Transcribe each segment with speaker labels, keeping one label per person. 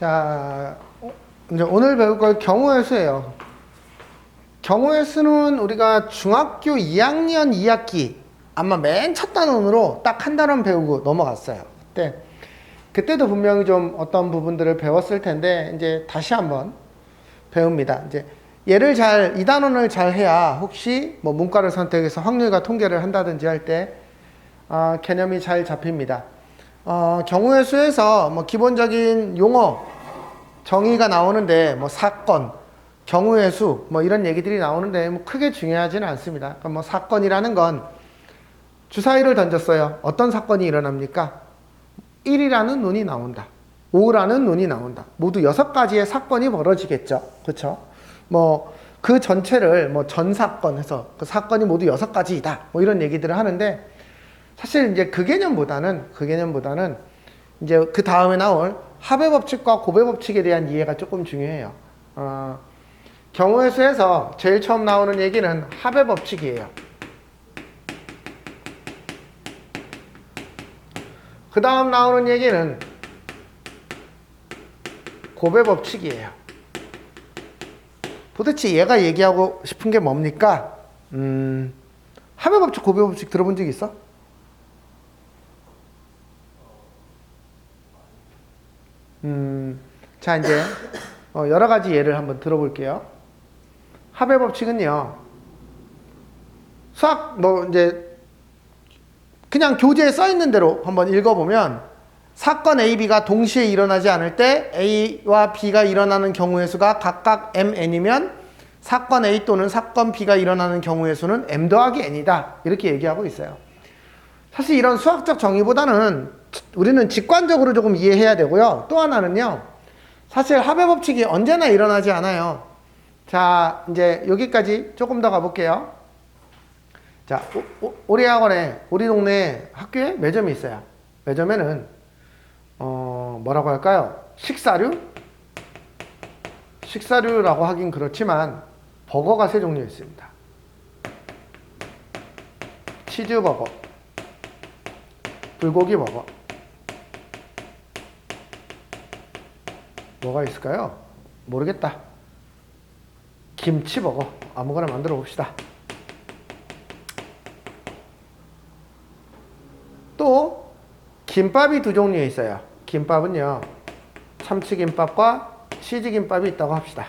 Speaker 1: 자, 이제 오늘 배울 걸 경우의 수예요. 경우의 수는 우리가 중학교 2학년 2학기 아마 맨 첫 단원으로 딱 한 단원 배우고 넘어갔어요. 그때도 분명히 좀 어떤 부분들을 배웠을 텐데 이제 다시 한번 배웁니다. 이제 얘를 이 단원을 잘 해야 혹시 뭐 문과를 선택해서 확률과 통계를 한다든지 할 때 개념이 잘 잡힙니다. 경우의 수에서 뭐 기본적인 용어 정의가 나오는데 뭐 사건, 경우의 수 뭐 이런 얘기들이 나오는데 뭐 크게 중요하지는 않습니다. 그러니까 뭐 사건이라는 건 주사위를 던졌어요. 어떤 사건이 일어납니까? 1이라는 눈이 나온다. 5라는 눈이 나온다. 모두 6가지의 사건이 벌어지겠죠. 그렇죠? 뭐 그 전체를 뭐 전 사건 해서 그 사건이 모두 6가지이다. 뭐 이런 얘기들을 하는데 사실 이제 그 개념보다는 이제 그 다음에 나올 합의 법칙과 고배 법칙에 대한 이해가 조금 중요해요. 경우의 수에서 제일 처음 나오는 얘기는 합의 법칙이에요. 그 다음 나오는 얘기는 고배 법칙이에요. 도대체 얘가 얘기하고 싶은 게 뭡니까? 합의 법칙, 고배 법칙 들어본 적 있어? 자, 이제 여러 가지 예를 한번 들어볼게요. 합의 법칙은요, 수학 뭐 이제 그냥 교재에 써 있는 대로 한번 읽어보면 사건 A, B가 동시에 일어나지 않을 때 A와 B가 일어나는 경우의 수가 각각 mn이면 사건 A 또는 사건 B가 일어나는 경우의 수는 m 더하기 n이다. 이렇게 얘기하고 있어요. 사실 이런 수학적 정의보다는 우리는 직관적으로 조금 이해해야 되고요. 또 하나는요, 사실 합의 법칙이 언제나 일어나지 않아요. 자, 이제 여기까지 조금 더 가볼게요. 자, 우리 학원에, 우리 동네 학교에 매점이 있어요. 매점에는 뭐라고 할까요? 식사류라고 하긴 그렇지만 버거가 3종류 있습니다. 치즈버거, 불고기 버거. 뭐가 있을까요? 모르겠다. 김치버거. 아무거나 만들어 봅시다. 또 김밥이 2종류에 있어요. 김밥은요, 참치김밥과 치즈김밥이 있다고 합시다.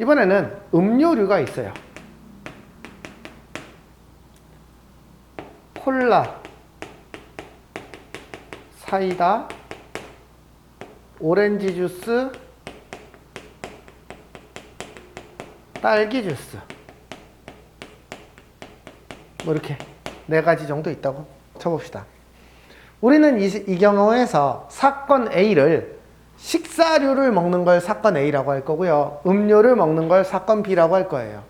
Speaker 1: 이번에는 음료류가 있어요. 콜라, 사이다, 오렌지 주스, 딸기 주스. 뭐 이렇게 4가지 정도 있다고 쳐봅시다. 우리는 이 경우에서 사건 A를 식사류를 먹는 걸 사건 A라고 할 거고요. 음료를 먹는 걸 사건 B라고 할 거예요.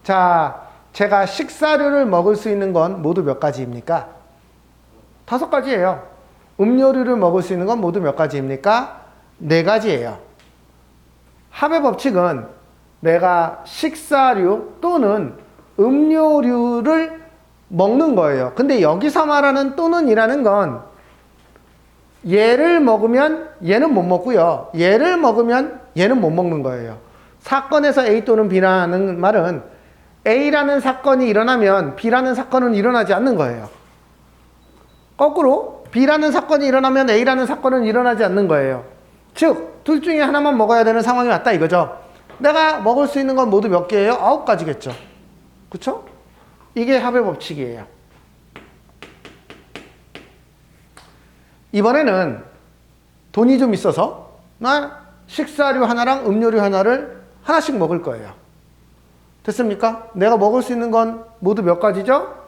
Speaker 1: 자, 제가 식사류를 먹을 수 있는 건 모두 몇 가지입니까? 5가지예요. 음료류를 먹을 수 있는 건 모두 몇 가지입니까? 4가지예요. 합의 법칙은 내가 식사류 또는 음료류를 먹는 거예요. 근데 여기서 말하는 또는이라는 건 얘를 먹으면 얘는 못 먹고요. 얘를 먹으면 얘는 못 먹는 거예요. 사건에서 A 또는 B라는 말은 A라는 사건이 일어나면 B라는 사건은 일어나지 않는 거예요. 거꾸로 B라는 사건이 일어나면 A라는 사건은 일어나지 않는 거예요. 즉, 둘 중에 하나만 먹어야 되는 상황이 왔다 이거죠. 내가 먹을 수 있는 건 모두 몇 개예요? 9가지겠죠. 그쵸? 이게 합의 법칙이에요. 이번에는 돈이 좀 있어서 나 식사류 하나랑 음료류 하나를 하나씩 먹을 거예요. 됐습니까? 내가 먹을 수 있는 건 모두 몇 가지죠?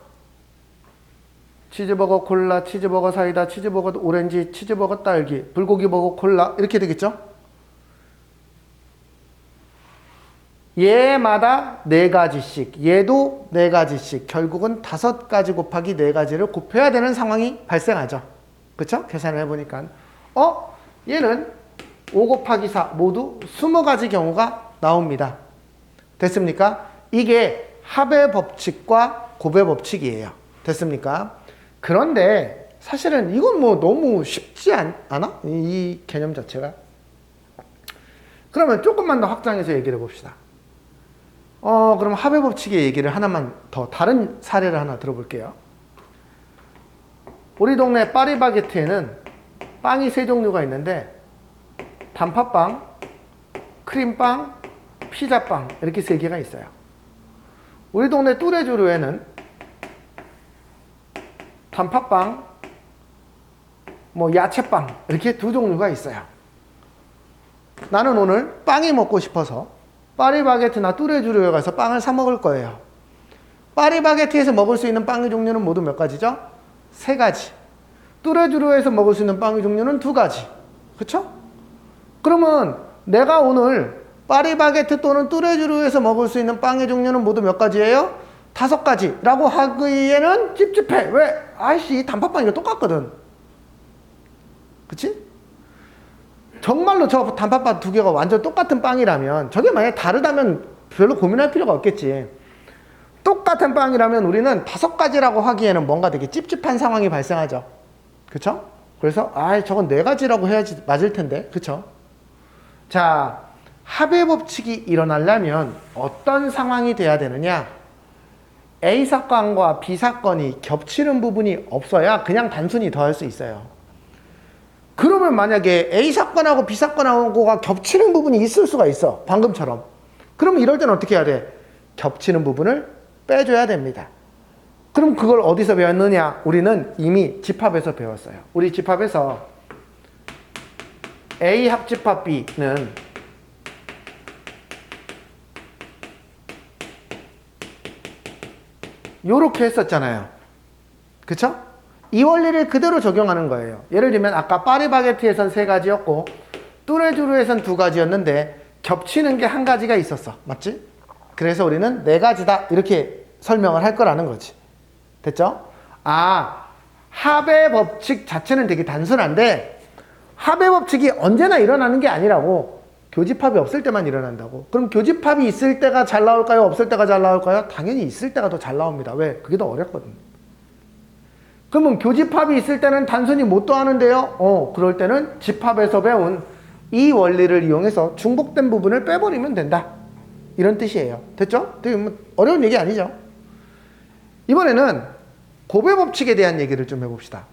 Speaker 1: 치즈버거, 콜라, 치즈버거, 사이다, 치즈버거, 오렌지, 치즈버거, 딸기, 불고기버거, 콜라 이렇게 되겠죠? 얘마다 4가지씩, 얘도 4가지씩, 결국은 5가지 곱하기 4가지를 곱해야 되는 상황이 발생하죠. 그쵸? 계산을 해보니까 얘는 5 곱하기 4 모두 20가지 경우가 나옵니다. 됐습니까? 이게 합의 법칙과 곱의 법칙이에요. 됐습니까? 그런데 사실은 이건 뭐 너무 쉽지 않아? 이 개념 자체가. 그러면 조금만 더 확장해서 얘기를 해봅시다. 그럼 합의 법칙의 얘기를 하나만 더 다른 사례를 하나 들어볼게요. 우리 동네 파리바게트에는 빵이 세 종류가 있는데 단팥빵, 크림빵, 피자빵 이렇게 세 개가 있어요. 우리 동네 뚜레쥬르에는 단팥빵, 야채빵 이렇게 두 종류가 있어요. 나는 오늘 빵이 먹고 싶어서 파리바게트나 뚜레쥬르에 가서 빵을 사 먹을 거예요. 파리바게트에서 먹을 수 있는 빵의 종류는 모두 몇 가지죠? 세 가지. 뚜레쥬르에서 먹을 수 있는 빵의 종류는 두 가지. 그쵸? 그러면 내가 오늘 파리바게트 또는 뚜레쥬르에서 먹을 수 있는 빵의 종류는 모두 몇 가지예요? 5가지라고 하기에는 찝찝해. 왜? 아이씨, 단팥빵이랑 똑같거든. 그치? 정말로 저 단팥빵 두 개가 완전 똑같은 빵이라면, 저게 만약에 다르다면 별로 고민할 필요가 없겠지. 똑같은 빵이라면 우리는 5가지라고 하기에는 뭔가 되게 찝찝한 상황이 발생하죠. 그쵸? 그래서 저건 4가지라고 해야지 맞을 텐데. 그쵸? 자, 합의 법칙이 일어나려면 어떤 상황이 돼야 되느냐? A 사건과 B 사건이 겹치는 부분이 없어야 그냥 단순히 더할 수 있어요. 그러면 만약에 A 사건하고 B 사건하고가 겹치는 부분이 있을 수가 있어. 방금처럼. 그럼 이럴 때는 어떻게 해야 돼? 겹치는 부분을 빼줘야 됩니다. 그럼 그걸 어디서 배웠느냐? 우리는 이미 집합에서 배웠어요. 우리 집합에서 A 합집합 B는 요렇게 했었잖아요. 그쵸? 이 원리를 그대로 적용하는 거예요. 예를 들면 아까 파리바게트에선 3가지였고 뚜레쥬르에선 2가지였는데 겹치는 게 1가지가 있었어. 맞지? 그래서 우리는 4가지다 이렇게 설명을 할 거라는 거지. 됐죠? 합의 법칙 자체는 되게 단순한데 합의 법칙이 언제나 일어나는 게 아니라고. 교집합이 없을 때만 일어난다고. 그럼 교집합이 있을 때가 잘 나올까요? 없을 때가 잘 나올까요? 당연히 있을 때가 더 잘 나옵니다. 왜? 그게 더 어렵거든. 그러면 교집합이 있을 때는 단순히 못 더하는데요? 그럴 때는 집합에서 배운 이 원리를 이용해서 중복된 부분을 빼버리면 된다. 이런 뜻이에요. 됐죠? 되게 어려운 얘기 아니죠? 이번에는 곱의 법칙에 대한 얘기를 좀 해봅시다.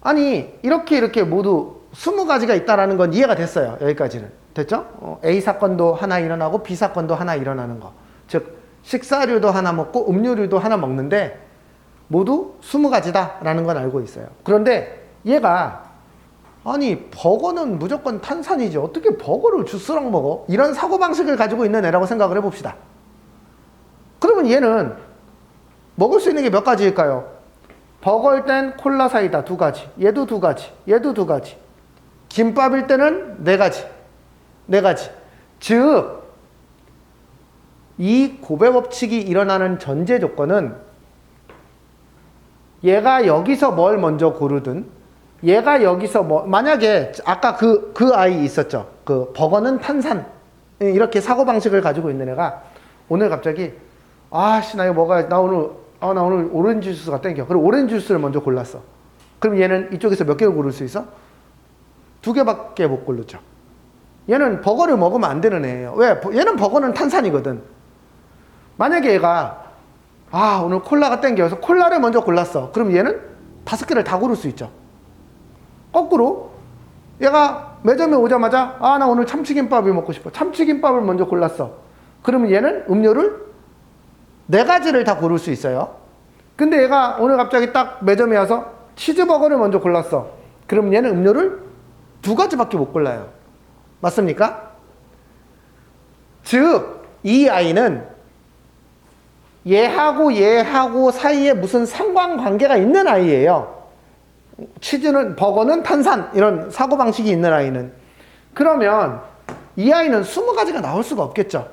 Speaker 1: 아니, 이렇게 모두 20가지가 있다는 건 이해가 됐어요. 여기까지는. 됐죠? A 사건도 하나 일어나고 B 사건도 하나 일어나는 거. 즉, 식사류도 하나 먹고 음료류도 하나 먹는데 모두 20가지다라는 건 알고 있어요. 그런데 얘가 버거는 무조건 탄산이지. 어떻게 버거를 주스랑 먹어? 이런 사고방식을 가지고 있는 애라고 생각을 해봅시다. 그러면 얘는 먹을 수 있는 게 몇 가지일까요? 버거일 땐 콜라 사이다 2가지. 얘도 2가지. 얘도 2가지. 김밥일 때는 4가지. 4가지. 즉, 이 곱의 법칙이 일어나는 전제 조건은 얘가 여기서 뭘 먼저 고르든 얘가 여기서 만약에 아까 그 아이 있었죠. 그 버거는 탄산. 이렇게 사고방식을 가지고 있는 애가 오늘 갑자기 나 이거 먹어야 나 오늘 오렌지 주스가 땡겨. 그럼 오렌지 주스를 먼저 골랐어. 그럼 얘는 이쪽에서 몇 개를 고를 수 있어? 2개밖에 못 고르죠. 얘는 버거를 먹으면 안 되는 애예요. 왜? 얘는 버거는 탄산이거든. 만약에 얘가 오늘 콜라가 땡겨서 콜라를 먼저 골랐어. 그럼 얘는 5개를 다 고를 수 있죠. 거꾸로 얘가 매점에 오자마자 나 오늘 참치김밥이 먹고 싶어. 참치김밥을 먼저 골랐어. 그러면 얘는 음료를 4가지를 다 고를 수 있어요. 근데 얘가 오늘 갑자기 딱 매점에 와서 치즈버거를 먼저 골랐어. 그럼 얘는 음료를 2가지밖에 못 골라요. 맞습니까? 즉, 이 아이는 얘하고 사이에 무슨 상관관계가 있는 아이예요. 버거는 탄산, 이런 사고방식이 있는 아이는. 그러면 이 아이는 20가지가 나올 수가 없겠죠.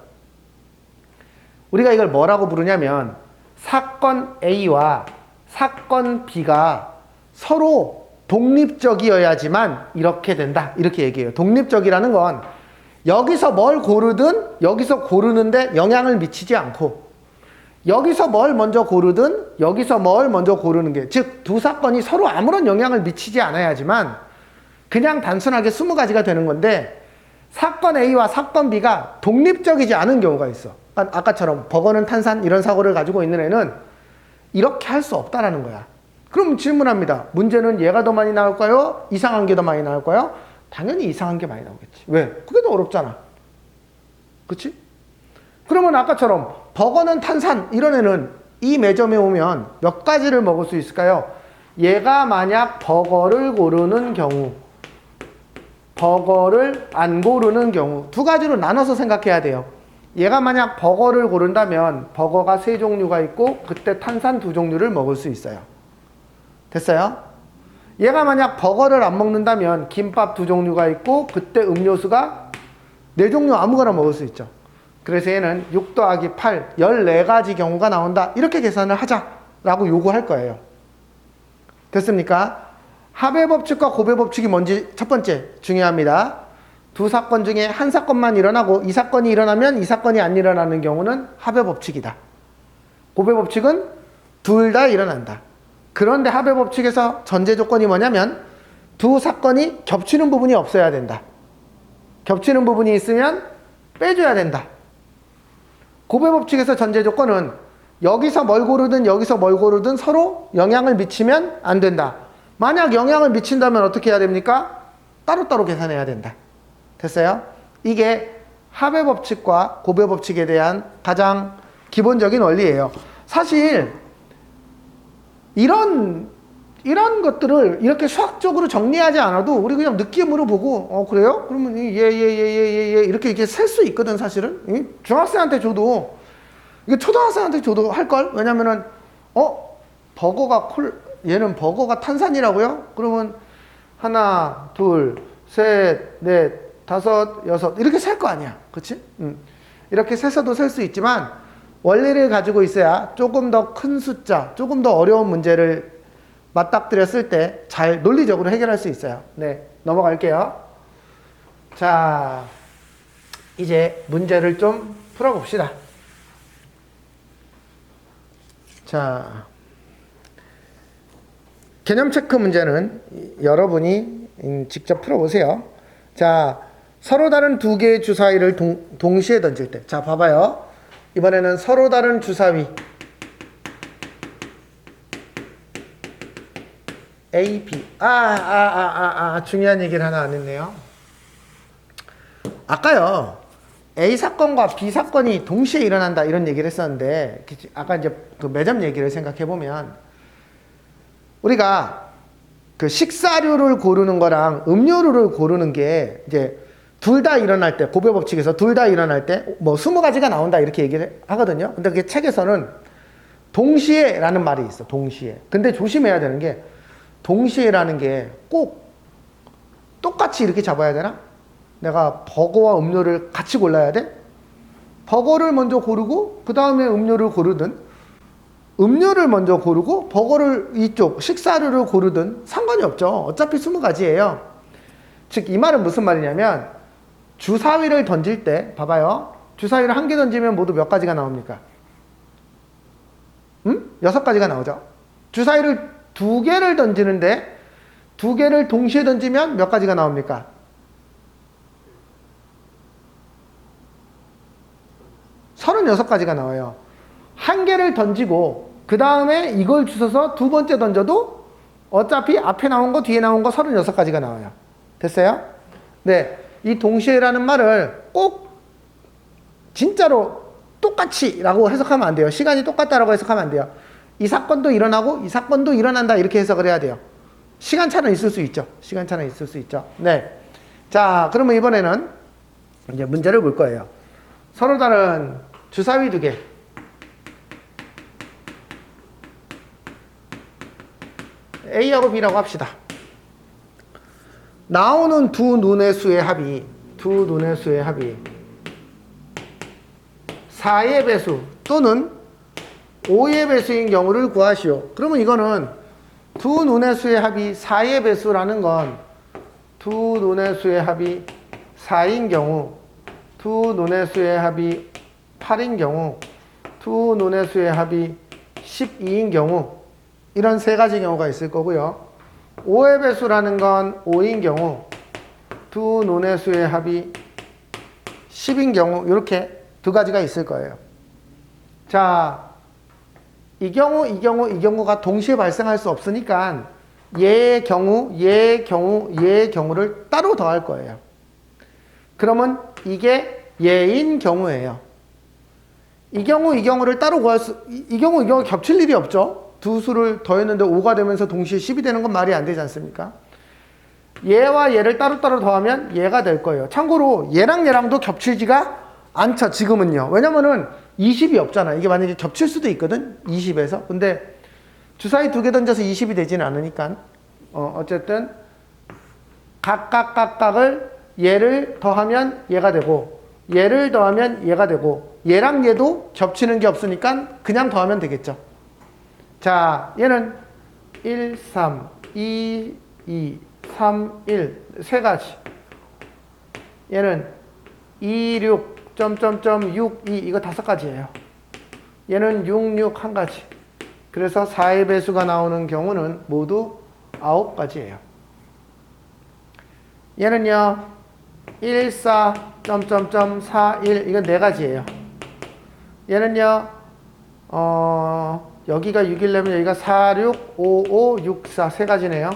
Speaker 1: 우리가 이걸 뭐라고 부르냐면 사건 A와 사건 B가 서로 독립적이어야지만 이렇게 된다. 이렇게 얘기해요. 독립적이라는 건 여기서 뭘 고르든 여기서 고르는데 영향을 미치지 않고 여기서 뭘 먼저 고르든 여기서 뭘 먼저 고르는 게, 즉 두 사건이 서로 아무런 영향을 미치지 않아야지만 그냥 단순하게 20가지가 되는 건데, 사건 A와 사건 B가 독립적이지 않은 경우가 있어. 아까처럼 버거는 탄산 이런 사고를 가지고 있는 애는 이렇게 할 수 없다라는 거야. 그럼 질문합니다. 문제는 얘가 더 많이 나올까요? 이상한 게 더 많이 나올까요? 당연히 이상한 게 많이 나오겠지. 왜? 그게 더 어렵잖아. 그치? 그러면 아까처럼 버거는 탄산 이런 애는 이 매점에 오면 몇 가지를 먹을 수 있을까요? 얘가 만약 버거를 고르는 경우, 버거를 안 고르는 경우, 두 가지로 나눠서 생각해야 돼요. 얘가 만약 버거를 고른다면 버거가 3종류가 있고 그때 탄산 2종류를 먹을 수 있어요. 됐어요? 얘가 만약 버거를 안 먹는다면 김밥 2종류가 있고 그때 음료수가 4종류 아무거나 먹을 수 있죠. 그래서 얘는 6 더하기 8, 14가지 경우가 나온다. 이렇게 계산을 하자라고 요구할 거예요. 됐습니까? 합의 법칙과 고배 법칙이 뭔지 첫 번째 중요합니다. 두 사건 중에 한 사건만 일어나고 이 사건이 일어나면 이 사건이 안 일어나는 경우는 합의 법칙이다. 고배 법칙은 둘 다 일어난다. 그런데 합의 법칙에서 전제 조건이 뭐냐면 두 사건이 겹치는 부분이 없어야 된다. 겹치는 부분이 있으면 빼줘야 된다. 고배 법칙에서 전제 조건은 여기서 뭘 고르든 여기서 뭘 고르든 서로 영향을 미치면 안 된다. 만약 영향을 미친다면 어떻게 해야 됩니까? 따로따로 계산해야 된다. 됐어요? 이게 합의 법칙과 고배 법칙에 대한 가장 기본적인 원리예요. 사실 이런 것들을 이렇게 수학적으로 정리하지 않아도 우리 그냥 느낌으로 보고 그래요? 그러면 예 이렇게 셀 수 있거든. 사실은 중학생한테 줘도, 이게 초등학생한테 줘도 할걸? 왜냐면은 버거가 얘는 버거가 탄산이라고요? 그러면 하나, 둘, 셋, 넷, 다섯, 여섯 이렇게 셀 거 아니야. 그치? 이렇게 세서도 셀 수 있지만 원리를 가지고 있어야 조금 더 큰 숫자, 조금 더 어려운 문제를 맞닥뜨렸을 때 잘 논리적으로 해결할 수 있어요. 네, 넘어갈게요. 자, 이제 문제를 좀 풀어봅시다. 자, 개념 체크 문제는 여러분이 직접 풀어보세요. 자, 서로 다른 두 개의 주사위를 동시에 던질 때. 자, 봐봐요. 이번에는 서로 다른 주사위 A, B. 중요한 얘기를 하나 안 했네요. 아까요, A 사건과 B 사건이 동시에 일어난다 이런 얘기를 했었는데, 아까 이제 그 매점 얘기를 생각해 보면, 우리가 그 식사류를 고르는 거랑 음료류를 고르는 게 이제 둘 다 일어날 때, 고배 법칙에서 둘 다 일어날 때 뭐 20가지가 나온다 이렇게 얘기를 하거든요. 근데 그게 책에서는 동시에 라는 말이 있어. 동시에. 근데 조심해야 되는 게, 동시에라는 게 꼭 똑같이 이렇게 잡아야 되나? 내가 버거와 음료를 같이 골라야 돼? 버거를 먼저 고르고 그 다음에 음료를 고르든, 음료를 먼저 고르고 버거를 이쪽 식사류를 고르든 상관이 없죠. 어차피 20가지예요. 즉 이 말은 무슨 말이냐면, 주사위를 던질 때 봐봐요. 주사위를 한 개 던지면 모두 몇 가지가 나옵니까? 6가지가 나오죠. 주사위를 2개를 던지는데 2개를 동시에 던지면 몇 가지가 나옵니까? 36가지가 나와요. 한 개를 던지고 그 다음에 이걸 주워서 두 번째 던져도 어차피 앞에 나온 거 뒤에 나온 거 36가지가 나와요. 됐어요? 네, 이 동시에라는 말을 꼭 진짜로 똑같이 라고 해석하면 안 돼요. 시간이 똑같다라고 해석하면 안 돼요. 이 사건도 일어나고 이 사건도 일어난다 이렇게 해석을 해야 돼요. 시간차는 있을 수 있죠. 시간차는 있을 수 있죠. 네. 자, 그러면 이번에는 이제 문제를 볼 거예요. 서로 다른 주사위 2개. A하고 B라고 합시다. 나오는 두 눈의 수의 합이 4의 배수 또는 5의 배수인 경우를 구하시오. 그러면 이거는 두 눈의 수의 합이 4의 배수라는 건 두 눈의 수의 합이 4인 경우 두 논의 수의 합이 8인 경우, 두 논의 수의 합이 12인 경우, 이런 세 가지 경우가 있을 거고요. 5의 배수라는 건 5인 경우, 두 논의 수의 합이 10인 경우, 이렇게 두 가지가 있을 거예요. 자, 이 경우가 동시에 발생할 수 없으니까 얘의 경우, 얘의 경우, 얘의 경우를 따로 더할 거예요. 그러면 이게 얘인 경우예요. 이 경우를 따로 구할 이 경우 겹칠 일이 없죠. 두 수를 더했는데 5가 되면서 동시에 10이 되는 건 말이 안 되지 않습니까? 얘와 얘를 따로따로 더하면 얘가 될 거예요. 참고로 얘랑 얘랑도 겹치지가 않죠, 지금은요. 왜냐면은 20이 없잖아. 이게 만약에 겹칠 수도 있거든, 20에서. 근데 주사위 두 개 던져서 20이 되지는 않으니까. 어쨌든 각각을 얘를 더하면 얘가 되고, 얘를 더하면 얘가 되고, 얘랑 얘도 겹치는 게 없으니까 그냥 더하면 되겠죠. 자, 얘는 1, 3, 2, 2, 3, 1, 세 가지. 얘는 2, 6, 6, 2, 이거 다섯 가지예요. 얘는 6, 6, 한 가지. 그래서 4의 배수가 나오는 경우는 모두 9가지예요. 얘는요, 1, 4, 4, 1, 이건 4가지예요. 얘는요, 여기가 6이려면 여기가 4, 6, 5, 5, 6, 4, 세 가지네요.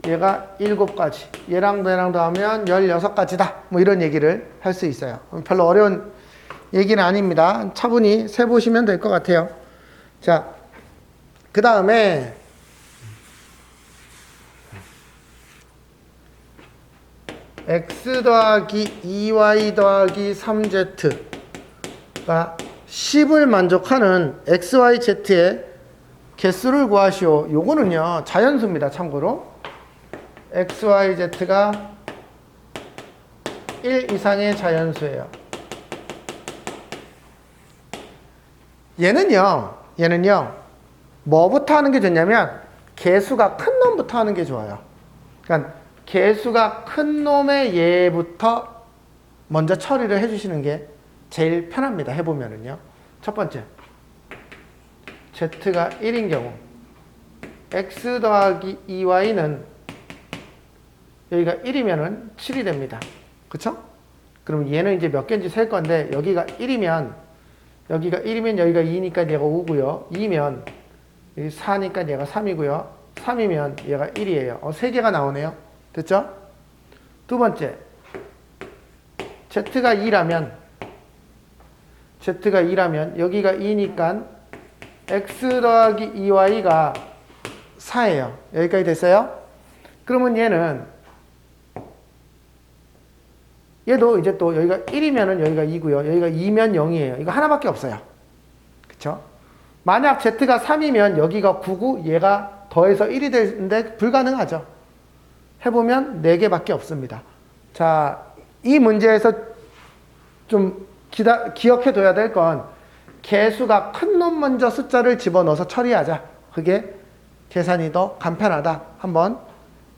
Speaker 1: 얘가 7가지. 얘랑 더하면 16가지다. 뭐 이런 얘기를 할 수 있어요. 별로 어려운 얘기는 아닙니다. 차분히 세보시면 될 것 같아요. 자, 그 다음에 x 더하기 2y 더하기 3z가 10을 만족하는 xyz의 개수를 구하시오. 요거는요, 자연수입니다. 참고로 xyz가 1 이상의 자연수예요. 얘는요 뭐부터 하는 게 좋냐면 개수가 큰 놈부터 하는 게 좋아요. 그러니까 개수가 큰 놈의 얘부터 먼저 처리를 해주시는 게 제일 편합니다. 해보면은요. 첫 번째, z가 1인 경우 x 더하기 2y는 여기가 1이면은 7이 됩니다. 그쵸? 그럼 얘는 이제 몇 개인지 셀 건데, 여기가 1이면 여기가 2니까 얘가 5고요. 2면 여기 4니까 얘가 3이고요. 3이면 얘가 1이에요. 3개가 나오네요. 됐죠? 두 번째, z가 2라면 여기가 2니까 x 더하기 2y가 4예요. 여기까지 됐어요? 그러면 얘도 이제 또 여기가 1이면은 여기가 2고요. 여기가 2면 0이에요. 이거 하나밖에 없어요. 그쵸? 만약 z가 3이면 여기가 9고 얘가 더해서 1이 되는데 불가능하죠. 해보면 4개밖에 없습니다. 자, 이 문제에서 좀 기억해 둬야 될 건 개수가 큰 놈 먼저 숫자를 집어넣어서 처리하자. 그게 계산이 더 간편하다. 한번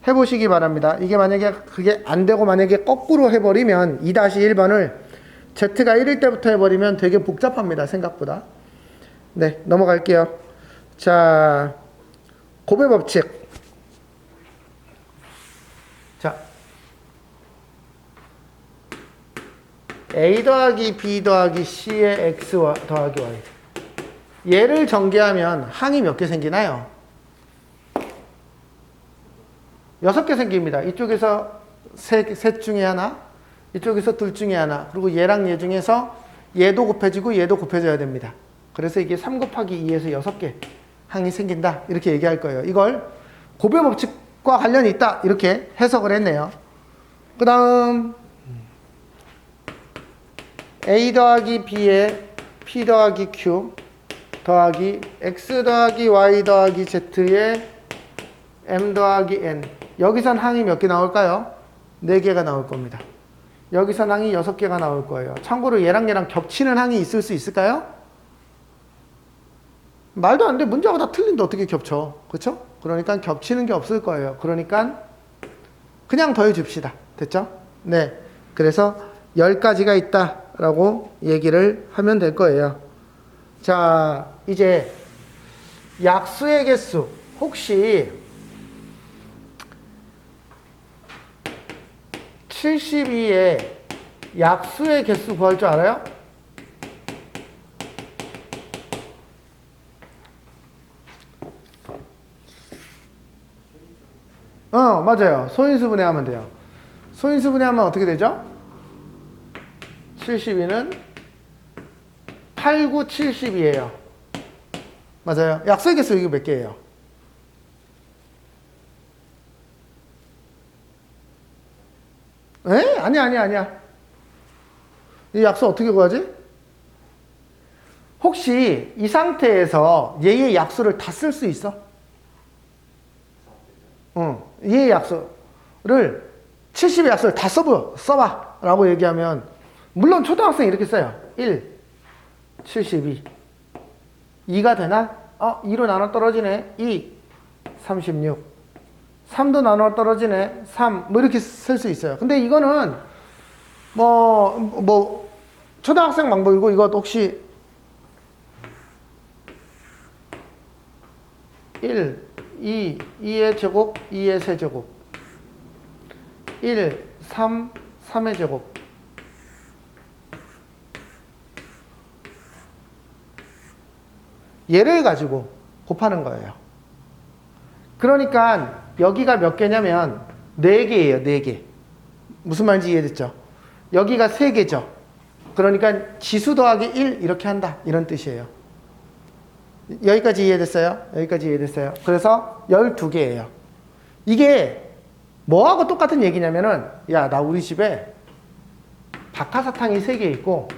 Speaker 1: 해보시기 바랍니다. 이게 만약에 그게 안 되고 만약에 거꾸로 해버리면 2-1번을 z가 1일 때부터 해버리면 되게 복잡합니다. 생각보다. 네, 넘어갈게요. 자, 곱의 법칙. 자, a 더하기 b 더하기 c의 x 더하기 y. 얘를 전개하면 항이 몇 개 생기나요? 6개 생깁니다. 이쪽에서 셋 중에 하나, 이쪽에서 둘 중에 하나, 그리고 얘랑 얘 중에서 얘도 곱해지고 얘도 곱해져야 됩니다. 그래서 이게 3 곱하기 2에서 6개 항이 생긴다. 이렇게 얘기할 거예요. 이걸 곱의 법칙과 관련이 있다. 이렇게 해석을 했네요. 그 다음 a 더하기 b에 p 더하기 q 더하기 x 더하기 y 더하기 z에 m 더하기 n. 여기선 항이 몇 개 나올까요? 4개가 나올 겁니다. 여기선 항이 6개가 나올 거예요. 참고로 얘랑 겹치는 항이 있을 수 있을까요? 말도 안 돼. 문제가 다 틀린데 어떻게 겹쳐? 그렇죠? 그러니까 겹치는 게 없을 거예요. 그러니까 그냥 더해 줍시다. 됐죠? 네. 그래서 10가지가 있다라고 얘기를 하면 될 거예요. 자, 이제 약수의 개수. 혹시 72의 약수의 개수 구할 줄 알아요? 맞아요. 소인수분해하면 돼요. 소인수분해하면 어떻게 되죠? 72는 8, 9, 70이에요. 맞아요. 약수의 개수 이게 몇 개예요? 에? 아니야. 이 약수 어떻게 구하지? 혹시 이 상태에서 얘의 약수를 다 쓸 수 있어? 얘의 약수를 70의 약수를 다 써봐 라고 얘기하면 물론 초등학생 이렇게 써요. 1, 72 2가 되나? 2로 나눠 떨어지네. 2, 36 3도 나눠 떨어지네. 3 뭐 이렇게 쓸 수 있어요. 근데 이거는 초등학생 방법이고, 이거 혹시 1, 2, 2의 제곱, 2의 세제곱 1, 3, 3의 제곱 얘를 가지고 곱하는 거예요. 그러니까 여기가 몇 개냐면 4개예요. 4개. 무슨 말인지 이해됐죠? 여기가 3개죠. 그러니까 지수 더하기 1 이렇게 한다. 이런 뜻이에요. 여기까지 이해됐어요? 여기까지 이해됐어요? 그래서 12개예요. 이게 뭐하고 똑같은 얘기냐면은, 야, 나 우리 집에 박하사탕이 3개 있고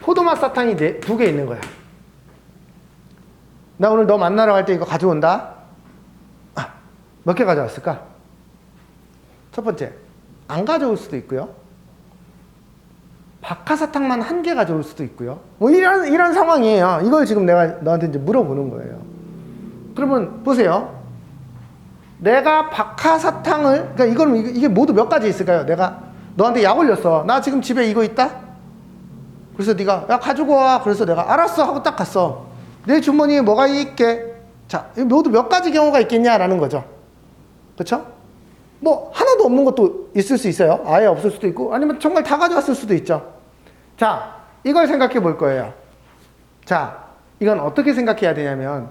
Speaker 1: 포도맛 사탕이 2개 있는 거야. 나 오늘 너 만나러 갈 때 이거 가져온다. 몇 개 가져왔을까? 첫 번째, 안 가져올 수도 있고요. 박하사탕만 1개 가져올 수도 있고요. 뭐 이런 상황이에요. 이걸 지금 내가 너한테 이제 물어보는 거예요. 그러면 보세요. 내가 박하사탕을, 그러니까 이게 모두 몇 가지 있을까요? 내가 너한테 약 올렸어. 나 지금 집에 이거 있다? 그래서 네가 야 가지고 와. 그래서 내가 알았어 하고 딱 갔어. 내 주머니에 뭐가 있게? 자, 모두 몇 가지 경우가 있겠냐라는 거죠. 그렇죠? 뭐 하나도 없는 것도 있을 수 있어요. 아예 없을 수도 있고, 아니면 정말 다 가져왔을 수도 있죠. 자, 이걸 생각해 볼 거예요. 자, 이건 어떻게 생각해야 되냐면,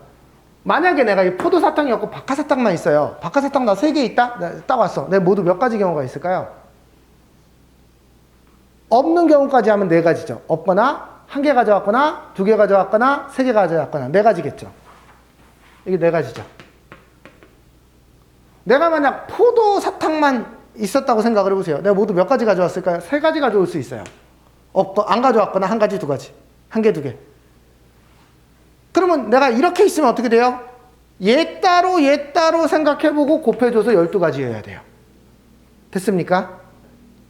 Speaker 1: 만약에 내가 이 포도사탕이 없고 박하사탕만 있어요. 박하사탕 나 3개 있다? 나 딱 왔어. 내가 모두 몇 가지 경우가 있을까요? 없는 경우까지 하면 4가지죠. 없거나 1개 가져왔거나 2개 가져왔거나 3개 가져왔거나 4가지겠죠. 이게 4가지죠. 내가 만약 포도사탕만 있었다고 생각을 해보세요. 내가 모두 몇 가지 가져왔을까요? 3가지 가져올 수 있어요. 안 가져왔거나 1가지, 2가지. 1개, 2개. 그러면 내가 이렇게 있으면 어떻게 돼요? 얘 따로 생각해보고 곱해줘서 12가지여야 돼요. 됐습니까?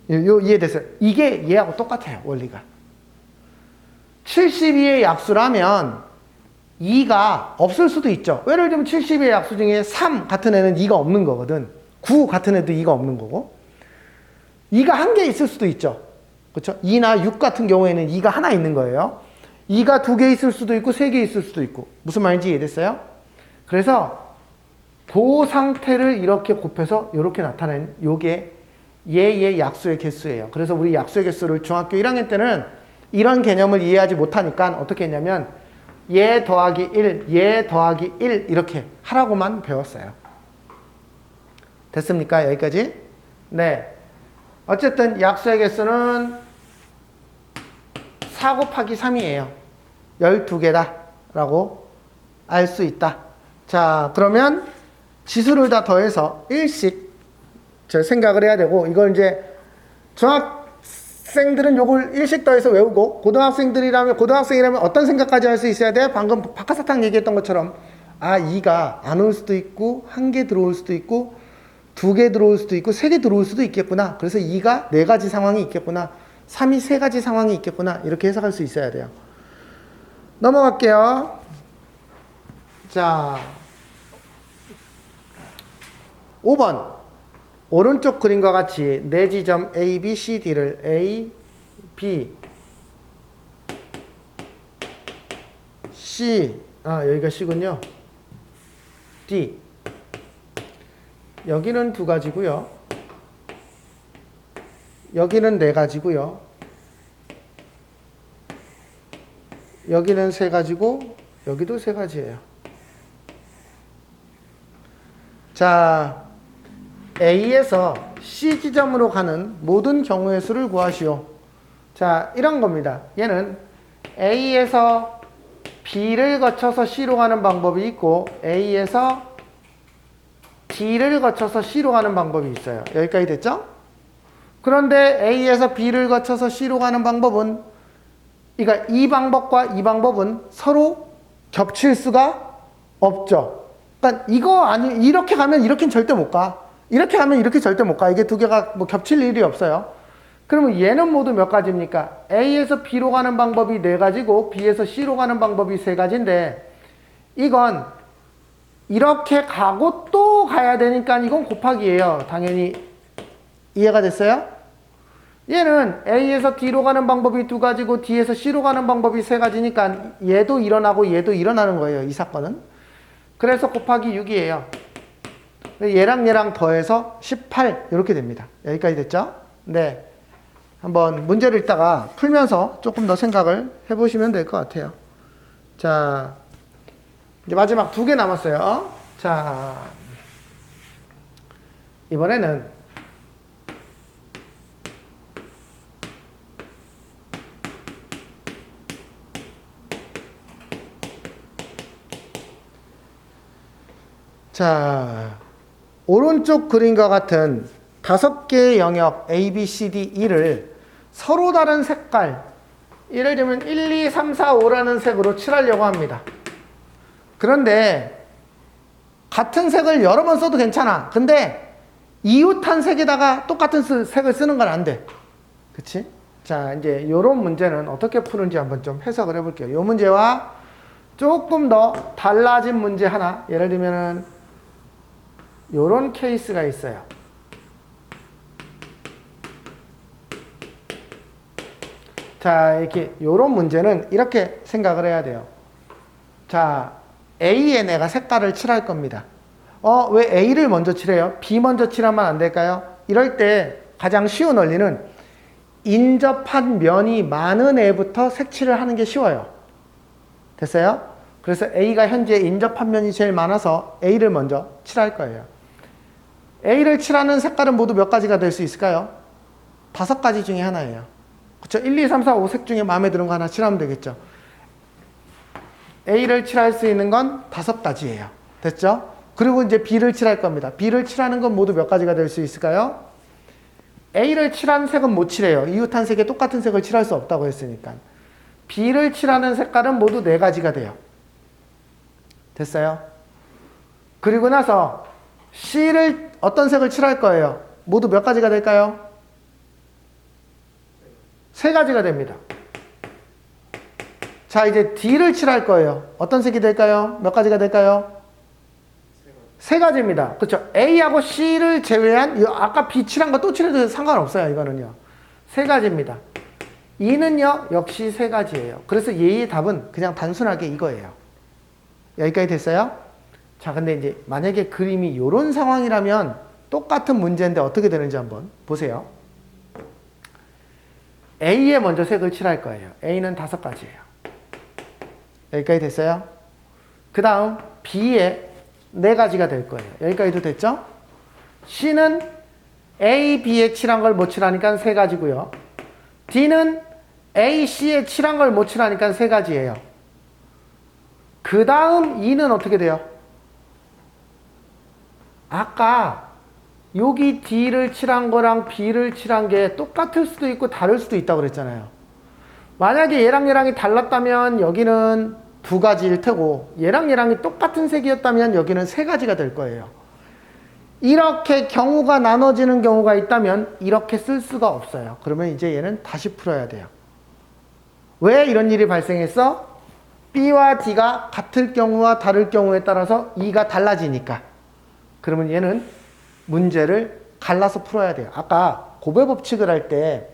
Speaker 1: 이해됐어요? 이게 얘하고 똑같아요, 원리가. 72의 약수라면 2가 없을 수도 있죠. 예를 들면 72의 약수 중에 3 같은 애는 2가 없는 거거든. 9 같은 애도 2가 없는 거고. 2가 1개 있을 수도 있죠. 그렇죠? 2나 6 같은 경우에는 2가 하나 있는 거예요. 2가 2개 있을 수도 있고 3개 있을 수도 있고. 무슨 말인지 이해됐어요? 그래서 그 상태를 이렇게 곱해서 이렇게 나타낸 요게 얘의 약수의 개수예요. 그래서 우리 약수의 개수를 중학교 1학년 때는 이런 개념을 이해하지 못하니까 어떻게 했냐면 얘 더하기 1, 얘 더하기 1 이렇게 하라고만 배웠어요. 됐습니까? 여기까지? 네. 어쨌든 약수의 개수는 4 곱하기 3이에요. 12개다 라고 알 수 있다. 자, 그러면 지수를 다 더해서 1씩 생각을 해야 되고, 이걸 이제 중학생들은 요걸 1씩 더해서 외우고, 고등학생이라면 어떤 생각까지 할 수 있어야 돼? 방금 박하사탕 얘기했던 것처럼 2가 안 올 수도 있고 1개 들어올 수도 있고 2개 들어올 수도 있고 3개 들어올 수도 있겠구나. 그래서 2가 4가지 상황이 있겠구나. 3이 3가지 상황이 있겠구나. 이렇게 해석할 수 있어야 돼요. 넘어갈게요. 자, 5번. 오른쪽 그림과 같이 네 지점 A, B, C, D를 A, B, C, 여기가 C군요. D. 여기는 두 가지고요. 여기는 네 가지고요. 여기는 세 가지고 여기도 세 가지예요. 자, A에서 C 지점으로 가는 모든 경우의 수를 구하시오. 자, 이런 겁니다. 얘는 A에서 B를 거쳐서 C로 가는 방법이 있고 A에서 D를 거쳐서 C로 가는 방법이 있어요. 여기까지 됐죠? 그런데 A에서 B를 거쳐서 C로 가는 방법은, 그러니까 이 방법과 이 방법은 서로 겹칠 수가 없죠. 그러니까 이거 아니, 이렇게 가면 이렇게는 절대 못 가. 이렇게 가면 이렇게 절대 못 가. 이게 두 개가 뭐 겹칠 일이 없어요. 그러면 얘는 모두 몇 가지입니까? A에서 B로 가는 방법이 네 가지고 B에서 C로 가는 방법이 세 가지인데, 이건 이렇게 가고 또 가야 되니까 이건 곱하기예요. 당연히 이해가 됐어요? 얘는 A에서 D로 가는 방법이 두 가지고 D에서 C로 가는 방법이 세 가지니까 얘도 일어나고 얘도 일어나는 거예요. 이 사건은. 그래서 곱하기 6이에요. 얘랑 더해서 18 이렇게 됩니다. 여기까지 됐죠? 네. 한번 문제를 읽다가 풀면서 조금 더 생각을 해보시면 될 것 같아요. 자, 이제 마지막 두 개 남았어요. 자, 이번에는 자, 오른쪽 그림과 같은 5개의 영역 A, B, C, D, E를 서로 다른 색깔, 예를 들면 1, 2, 3, 4, 5라는 색으로 칠하려고 합니다. 그런데 같은 색을 여러 번 써도 괜찮아. 근데 이웃한 색에다가 똑같은 색을 쓰는 건 안 돼. 그치? 자, 이제 이런 문제는 어떻게 푸는지 한번 좀 해석을 해볼게요. 이 문제와 조금 더 달라진 문제 하나, 예를 들면은 이런 케이스가 있어요. 자, 이렇게 요런 문제는 이렇게 생각을 해야 돼요. 자, A에 내가 색깔을 칠할 겁니다. 왜 A를 먼저 칠해요? B 먼저 칠하면 안 될까요? 이럴 때 가장 쉬운 원리는 인접한 면이 많은 애부터 색칠을 하는 게 쉬워요. 됐어요? 그래서 A가 현재 인접한 면이 제일 많아서 A를 먼저 칠할 거예요. A를 칠하는 색깔은 모두 몇 가지가 될 수 있을까요? 5가지 중에 하나예요. 그쵸? 1, 2, 3, 4, 5 색 중에 마음에 드는 거 하나 칠하면 되겠죠. A를 칠할 수 있는 건 5가지예요. 됐죠? 그리고 이제 B를 칠할 겁니다. B를 칠하는 건 모두 몇 가지가 될 수 있을까요? A를 칠한 색은 못 칠해요. 이웃한 색에 똑같은 색을 칠할 수 없다고 했으니까. B를 칠하는 색깔은 모두 4가지가 돼요. 됐어요? 그리고 나서 C를 어떤 색을 칠할 거예요? 모두 몇 가지가 될까요? 3가지가 됩니다. 자, 이제 D를 칠할 거예요. 어떤 색이 될까요? 몇 가지가 될까요? 3가지입니다. 그렇죠? A하고 C를 제외한 아까 B 칠한 거 또 칠해도 상관없어요. 이거는요. 3가지입니다. E는요, 역시 3가지예요. 그래서 얘의 답은 그냥 단순하게 이거예요. 여기까지 됐어요? 자, 근데 이제 만약에 그림이 이런 상황이라면 똑같은 문제인데 어떻게 되는지 한번 보세요. A에 먼저 색을 칠할 거예요. A는 5가지예요. 여기까지 됐어요? 그 다음 B에 4가지가 될 거예요. 여기까지도 됐죠? C는 A, B에 칠한 걸 못 칠하니까 3가지고요. D는 A, C에 칠한 걸 못 칠하니까 3가지예요. 그 다음 E는 어떻게 돼요? 아까 여기 D를 칠한 거랑 B를 칠한 게 똑같을 수도 있고 다를 수도 있다고 그랬잖아요. 만약에 얘랑이 달랐다면 여기는 2가지일 테고 얘랑이 똑같은 색이었다면 여기는 3가지가 될 거예요. 이렇게 경우가 나눠지는 경우가 있다면 이렇게 쓸 수가 없어요. 그러면 이제 얘는 다시 풀어야 돼요. 왜 이런 일이 발생했어? B와 D가 같을 경우와 다를 경우에 따라서 E가 달라지니까. 그러면 얘는 문제를 갈라서 풀어야 돼요. 아까 고배 법칙을 할 때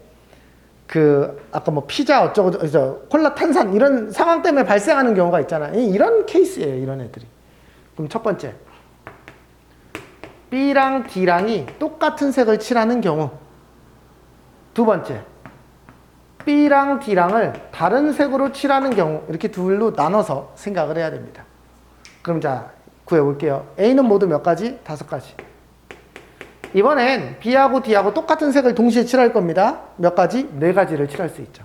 Speaker 1: 아까 뭐 피자 어쩌고 콜라 탄산 이런 상황 때문에 발생하는 경우가 있잖아요. 이런 케이스예요. 이런 애들이. 그럼 첫 번째, B랑 D랑이 똑같은 색을 칠하는 경우. 두 번째, B랑 D랑을 다른 색으로 칠하는 경우. 이렇게 둘로 나눠서 생각을 해야 됩니다. 그럼 자, 구해볼게요. A는 모두 몇 가지? 5가지. 이번엔 B하고 D하고 똑같은 색을 동시에 칠할 겁니다. 몇 가지? 4가지를 칠할 수 있죠.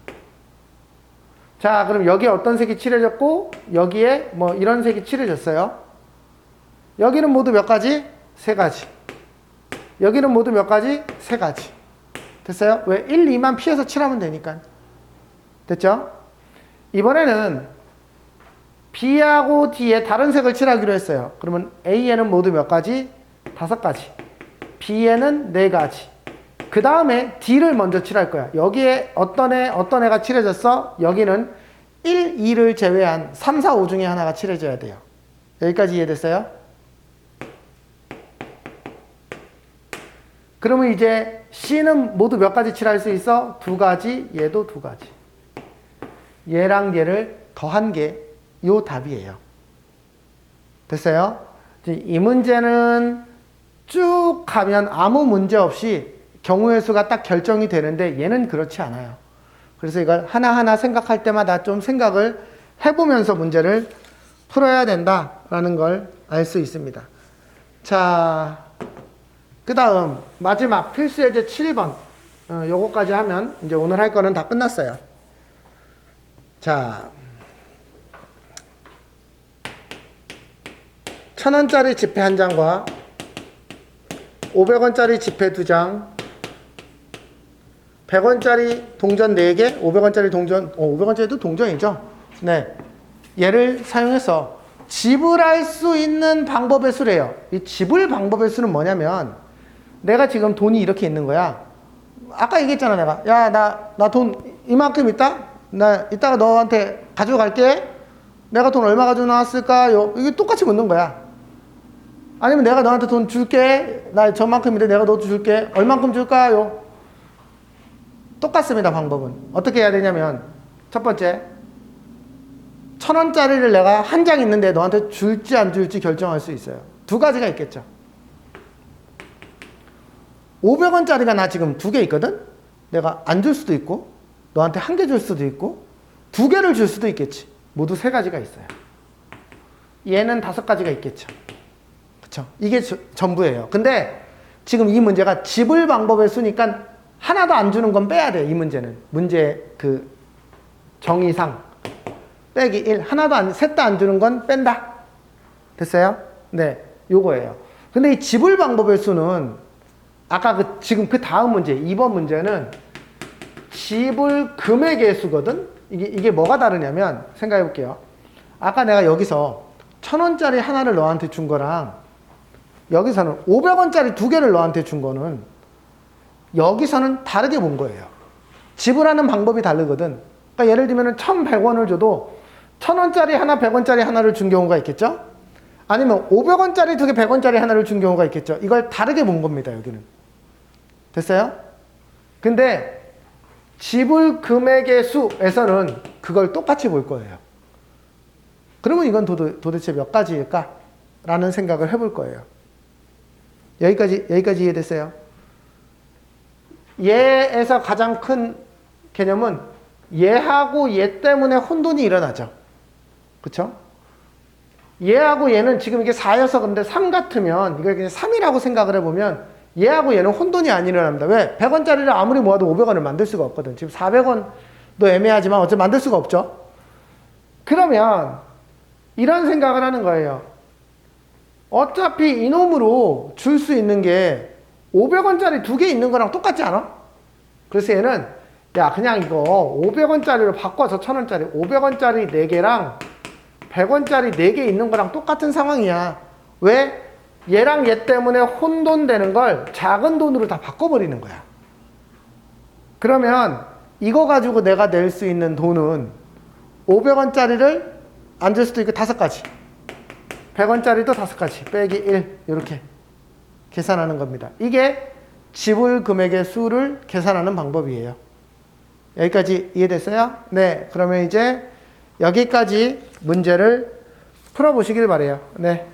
Speaker 1: 자, 그럼 여기에 어떤 색이 칠해졌고, 여기에 뭐 이런 색이 칠해졌어요. 여기는 모두 몇 가지? 3가지. 여기는 모두 몇 가지? 3가지. 됐어요? 왜? 1, 2만 피해서 칠하면 되니까. 됐죠? 이번에는 B하고 D에 다른 색을 칠하기로 했어요. 그러면 A에는 모두 몇 가지? 5가지. B에는 4가지. 그 다음에 D를 먼저 칠할 거야. 여기에 어떤 애가 칠해졌어? 여기는 1, 2를 제외한 3, 4, 5 중에 하나가 칠해져야 돼요. 여기까지 이해됐어요? 그러면 이제 C는 모두 몇 가지 칠할 수 있어? 2가지, 얘도 2가지. 얘랑 얘를 더한 게 요 답이에요. 됐어요? 이 문제는 쭉 가면 아무 문제 없이 경우의 수가 딱 결정이 되는데 얘는 그렇지 않아요. 그래서 이걸 하나하나 생각할 때마다 좀 생각을 해보면서 문제를 풀어야 된다라는 걸 알 수 있습니다. 자, 그 다음 마지막 필수 예제 7번 요거까지 하면 이제 오늘 할 거는 다 끝났어요. 자, 1,000원짜리 지폐 1장과 500원짜리 지폐 2장, 100원짜리 동전 4개, 500원짜리 동전, 500원짜리도 동전이죠. 네. 얘를 사용해서 지불할 수 있는 방법의 수래요. 이 지불 방법의 수는 뭐냐면, 내가 지금 돈이 이렇게 있는 거야. 아까 얘기했잖아, 내가. 야, 나 돈 이만큼 있다? 나 이따가 너한테 가지고 갈게. 내가 돈 얼마 가지고 나왔을까요? 이게 똑같이 묻는 거야. 아니면 내가 너한테 돈 줄게. 나 저만큼인데 내가 너도 줄게. 얼만큼 줄까요? 똑같습니다, 방법은. 어떻게 해야 되냐면, 첫 번째, 1,000원짜리를 내가 한 장 있는데 너한테 줄지 안 줄지 결정할 수 있어요. 2가지가 있겠죠. 500원짜리가 나 지금 2개 있거든? 내가 안 줄 수도 있고, 너한테 1개 줄 수도 있고, 2개를 줄 수도 있겠지. 모두 3가지가 있어요. 얘는 5가지가 있겠죠. 그쵸? 이게 전부예요. 근데 지금 이 문제가 지불 방법의 수니까 하나도 안 주는 건 빼야 돼, 이 문제는. 문제 정의상. 빼기 1. 셋 다 안 주는 건 뺀다. 됐어요? 네. 요거예요. 근데 이 지불 방법의 수는 아까 지금 그 다음 문제, 2번 문제는 지불 금액의 수거든? 이게 뭐가 다르냐면, 생각해 볼게요. 아까 내가 여기서 1,000원짜리 하나를 너한테 준 거랑 여기서는 500원짜리 2개를 너한테 준 거는 여기서는 다르게 본 거예요. 지불하는 방법이 다르거든. 그러니까 예를 들면 1,100원을 줘도 1,000원짜리 하나, 100원짜리 하나를 준 경우가 있겠죠? 아니면 500원짜리 2개, 100원짜리 하나를 준 경우가 있겠죠? 이걸 다르게 본 겁니다, 여기는. 됐어요? 근데 지불 금액의 수에서는 그걸 똑같이 볼 거예요. 그러면 이건 도대체 몇 가지일까? 라는 생각을 해볼 거예요. 여기까지 이해됐어요? 얘에서 가장 큰 개념은 얘하고 얘 때문에 혼돈이 일어나죠. 그쵸? 얘하고 얘는 지금 이게 4여서 근데 3 같으면 이걸 그냥 3이라고 생각을 해보면 얘하고 얘는 혼돈이 안 일어납니다. 왜? 100원짜리를 아무리 모아도 500원을 만들 수가 없거든. 지금 400원도 애매하지만 어차피 만들 수가 없죠. 그러면 이런 생각을 하는 거예요. 어차피 이놈으로 줄 수 있는 게 500원짜리 2개 있는 거랑 똑같지 않아? 그래서 얘는 야 그냥 이거 500원짜리로 바꿔서 1,000원짜리 500원짜리 4개랑 100원짜리 4개 있는 거랑 똑같은 상황이야. 왜? 얘랑 얘 때문에 혼돈되는 걸 작은 돈으로 다 바꿔버리는 거야. 그러면 이거 가지고 내가 낼 수 있는 돈은 500원짜리를 안 줄 수도 있고 5가지 100원짜리도 5가지 빼기 1 이렇게 계산하는 겁니다. 이게 지불 금액의 수를 계산하는 방법이에요. 여기까지 이해됐어요? 네, 그러면 이제 여기까지 문제를 풀어보시길 바래요. 네.